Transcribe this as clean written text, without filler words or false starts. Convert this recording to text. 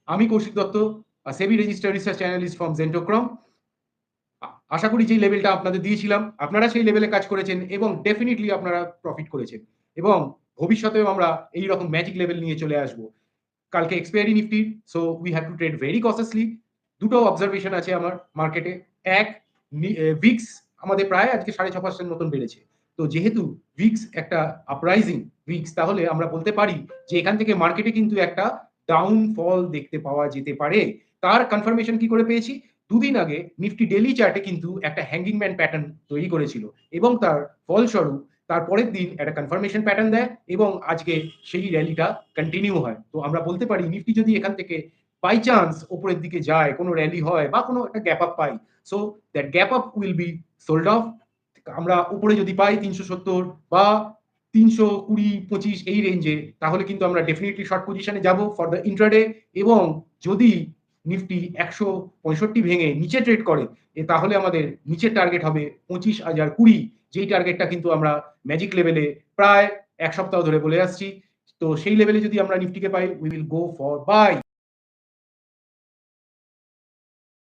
আমি কৌশিক দত্ত, সেবি registered research analyst from জেন্টোক্রম। আশা করি যেই লেভেলটা আপনাদের দিয়েছিলাম আপনারা সেই লেভেলে কাজ করেছেন এবং ডেফিনিটলি আপনারা প্রফিট করেছেন এবং ভবিষ্যতেও আমরা এই রকম ম্যাজিক লেভেল নিয়ে চলে আসবো। কালকে expiry Nifty, so we have to trade very cautiously. দুটো অবজারভেশন আছে আমার মার্কেটে। এক, ভিক্স আমাদের প্রায় আজকে 6.5% মতন বেড়েছে। তো যেহেতু ভিক্স একটা আপরাইজিং ভিক্স, তাহলে আমরা বলতে পারি যে এখান থেকে মার্কেটে কিন্তু একটা ডাউনফল দেখতে পাওয়া যেতে পারে। তার কনফার্মেশন কি করে পেয়েছি? দুদিন আগে নিফটি ডেইলি চার্টে কিন্তু একটা হ্যাঙ্গিং ম্যান প্যাটার্ন তৈরি করেছিল এবং তার ফলস্বরূপ তার পরের দিন একটা কনফার্মেশন প্যাটার্ন দেয় এবং আজকে সেই র্যালিটা কন্টিনিউ হয়। তো আমরা বলতে পারি নিফটি যদি এখান থেকে বাই চান্স উপরের দিকে যায়, কোনো র্যালি হয় বা কোনো একটা gap up pi, so that gap up will be sold of. আমরা উপরে যদি পাই 370 বা 320-25 এই রেঞ্জে, তাহলে কিন্তু আমরা ডেফিনেটলি শর্ট পজিশনে যাব ফর দ্য ইন্ট্রাডে। এবং যদি নিফটি 165 ভেঙে নিচে ট্রেড করে, তাহলে আমাদের নিচের টার্গেট হবে 25,020, যেই টার্গেটটা কিন্তু আমরা ম্যাজিক লেভেলে প্রায় এক সপ্তাহ ধরে বলে আসছি। তো সেই লেভেলে যদি আমরা নিফটিকে পাই, we will go for by.